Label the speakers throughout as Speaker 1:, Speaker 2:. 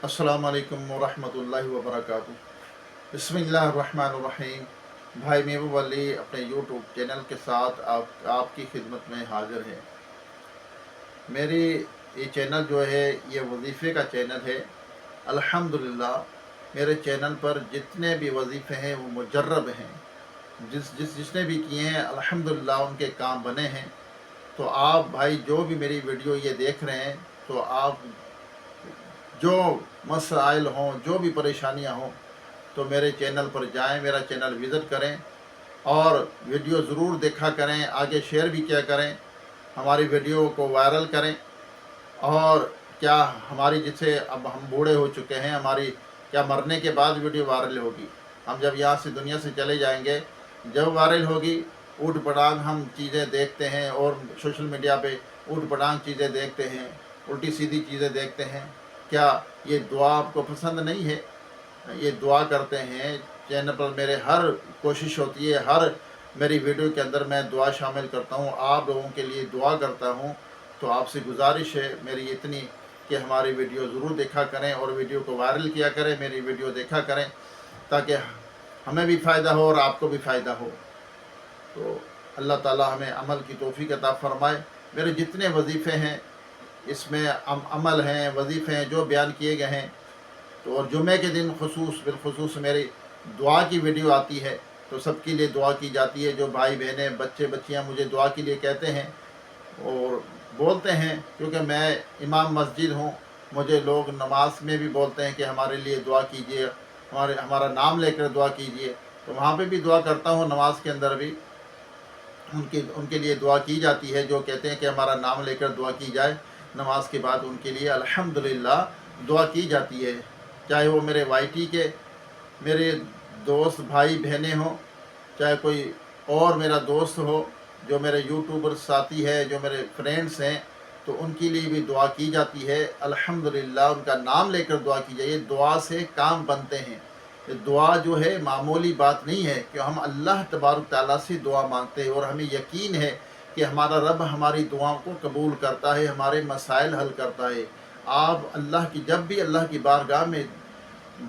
Speaker 1: अस्सलामु अलैकुम वरहमतुल्लाहि वबरकातुहू। बिस्मिल्लाहिर्रहमानिर्रहीम। भाई महबूब अली अपने यूट्यूब चैनल के साथ आपकी खिदमत में हाज़िर है। मेरी ये चैनल जो है ये वजीफ़े का चैनल है। अल्हम्दुलिल्लाह मेरे चैनल पर जितने भी वजीफ़े हैं वो मुजर्रब हैं। जिसने भी किए हैं अल्हम्दुलिल्लाह उनके काम बने हैं। तो आप भाई जो भी मेरी वीडियो ये देख रहे हैं, तो आप जो मसाइल हों, जो भी परेशानियां हों, तो मेरे चैनल पर जाएं, मेरा चैनल विज़िट करें और वीडियो ज़रूर देखा करें, आगे शेयर भी किया करें, हमारी वीडियो को वायरल करें। और क्या हमारी जिसे अब हम बूढ़े हो चुके हैं, हमारी क्या मरने के बाद वीडियो वायरल होगी? हम जब यहाँ से दुनिया से चले जाएंगे, जब वायरल होगी, ऊट पटांग हम चीज़ें देखते हैं और सोशल मीडिया पे ऊट पटांग चीज़ें देखते हैं, उल्टी सीधी चीज़ें देखते हैं। क्या ये दुआ आपको पसंद नहीं है? ये दुआ करते हैं चैनल पर, मेरे हर कोशिश होती है, हर मेरी वीडियो के अंदर मैं दुआ शामिल करता हूँ, आप लोगों के लिए दुआ करता हूँ। तो आपसे गुजारिश है मेरी इतनी कि हमारी वीडियो ज़रूर देखा करें और वीडियो को वायरल किया करें, मेरी वीडियो देखा करें, ताकि हमें भी फ़ायदा हो और आपको भी फ़ायदा हो। तो अल्लाह ताला हमें अमल की तौफीक अता फ़रमाए। मेरे जितने वजीफ़े हैं इसमें अमल हैं, वजीफ़े हैं जो बयान किए गए हैं। तो और जुमे के दिन बिलखुसूस मेरी दुआ की वीडियो आती है, तो सबके लिए दुआ की जाती है। जो भाई बहनें, बच्चे बच्चियाँ मुझे दुआ के लिए कहते हैं और बोलते हैं, क्योंकि मैं इमाम मस्जिद हूँ, मुझे लोग नमाज में भी बोलते हैं कि हमारे लिए दुआ कीजिए, हमारा नाम लेकर दुआ कीजिए। तो वहाँ पे भी दुआ करता हूँ, नमाज के अंदर भी उनके लिए दुआ की जाती है, जो कहते हैं कि हमारा नाम लेकर दुआ की जाए। नमाज के बाद उनके लिए अल्हम्दुलिल्लाह दुआ की जाती है, चाहे वो मेरे वाईटी के मेरे दोस्त भाई बहनें हों, चाहे कोई और मेरा दोस्त हो, जो मेरे यूट्यूबर साथी है, जो मेरे फ्रेंड्स हैं, तो उनके लिए भी दुआ की जाती है। अल्हम्दुलिल्लाह उनका नाम लेकर दुआ की जाए। दुआ से काम बनते हैं। ये दुआ जो है मामूली बात नहीं है कि हम अल्लाह तबारक ताला से दुआ मांगते हैं और हमें यकीन है कि हमारा रब हमारी दुआओं को कबूल करता है, हमारे मसाइल हल करता है। आप जब भी अल्लाह की बारगाह में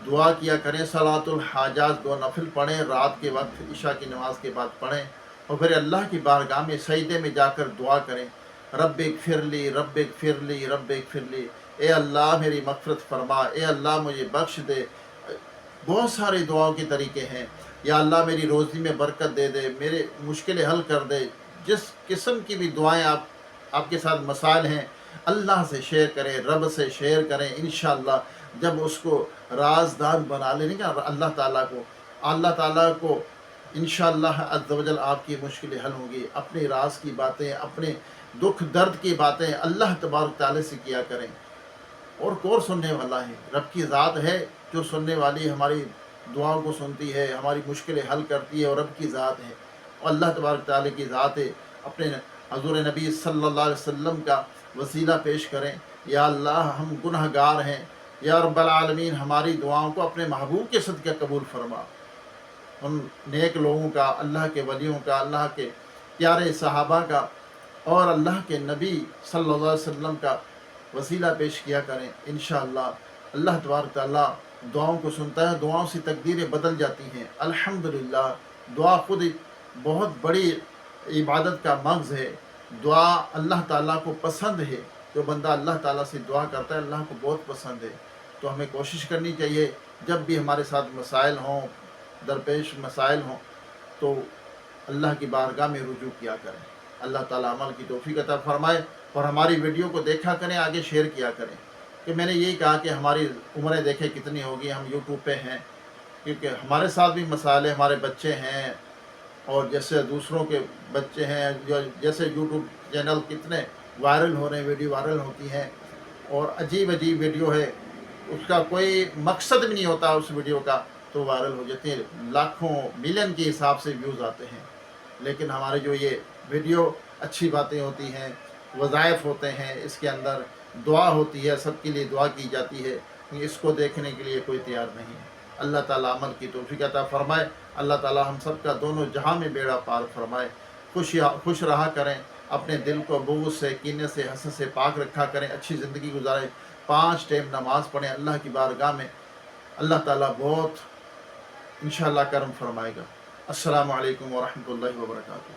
Speaker 1: दुआ किया करें, सलातुल हाजात 2 नफिल पढ़ें, रात के वक्त इशा की नमाज के बाद पढ़ें और फिर अल्लाह की बारगाह में सजदे में जाकर दुआ करें, रब्बिक फिरली रब्बिक फिरली रब्बिक फिरली, ए अल्लाह मेरी मग़फ़िरत फरमा, ए अल्लाह मुझे बख्श दे। बहुत सारे दुआओं के तरीके हैं। या अल्लाह मेरी रोज़ी में बरकत दे दे, मेरे मुश्किलें हल कर दे। जिस किस्म की भी दुआएं आपके साथ मसाइल हैं, अल्लाह से शेयर करें, रब से शेयर करें। इंशाअल्लाह जब उसको राजदार बना लेंगे अल्लाह ताला को इंशाअल्लाह अज़्ज़ व जल आपकी मुश्किलें हल होंगी। अपने राज की बातें, अपने दुख दर्द की बातें अल्लाह तबारक ताला से किया करें। और कौन सुनने वाला है? रब की ज़ात है जो सुनने वाली, हमारी दुआओं को सुनती है, हमारी मुश्किलें हल करती है, और रब की ज़ात है, और अल्लाह तबारक ताला की ज़ात है। अपने हज़ूर नबी सल्लल्लाहु अलैहि वसल्लम का वसीला पेश करें, या अल्लाह हम गुनहगार हैं, या रब्बल आलमीन हमारी दुआओं को अपने महबूब के सदक़े कबूल फरमा। उन नेक लोगों का, अल्लाह के वलियों का, अल्लाह के प्यारे सहाबा का और अल्लाह के नबी सल्लल्लाहु अलैहि वसल्लम का वसीला पेश किया करें। इंशाअल्लाह अल्लाह तबारक ताला दुआओं को सुनता है, दुआओं से तकदीरें बदल जाती हैं। अल्हम्दुलिल्लाह दुआ खुद एक बहुत बड़ी इबादत का मग़ज़ है। दुआ अल्लाह ताला को पसंद है। जो बंदा अल्लाह ताला से दुआ करता है, अल्लाह को बहुत पसंद है। तो हमें कोशिश करनी चाहिए, जब भी हमारे साथ मसाइल हों, दरपेश मसाइल हों, तो अल्लाह की बारगाह में रुजू किया करें। अल्लाह ताला अमल की तौफीक अता फ़रमाए और हमारी वीडियो को देखा करें, आगे शेयर किया करें। कि मैंने यही कहा कि हमारी उम्रें देखें कितनी होगी, हम यूट्यूब पे हैं, क्योंकि हमारे साथ भी मसाइल, हमारे बच्चे हैं और जैसे दूसरों के बच्चे हैं, जो जैसे यूट्यूब चैनल कितने वायरल हो रहे हैं, वीडियो वायरल होती हैं और अजीब अजीब वीडियो है, उसका कोई मकसद भी नहीं होता उस वीडियो का, तो वायरल हो जाती है, लाखों मिलियन के हिसाब से व्यूज़ आते हैं। लेकिन हमारे जो ये वीडियो अच्छी बातें होती हैं, वज़ाइफ होते हैं, इसके अंदर दुआ होती है, सबके लिए दुआ की जाती है, इसको देखने के लिए कोई तैयार नहीं है। अल्लाह ताला अमल की तौफीक अता फ़रमाए। अल्लाह ताला हम सब का दोनों जहां में बेड़ा पार फरमाए। खुश रहा करें, अपने दिल को बुग़्ज़ से, कीने से, हसद से पाक रखा करें, अच्छी ज़िंदगी गुजारें, 5 ٹائم نماز پڑھیں اللہ کی بارگاہ میں، اللہ تعالیٰ بہت انشاءاللہ کرم فرمائے گا۔ السلام علیکم ورحمۃ اللہ وبرکاتہ۔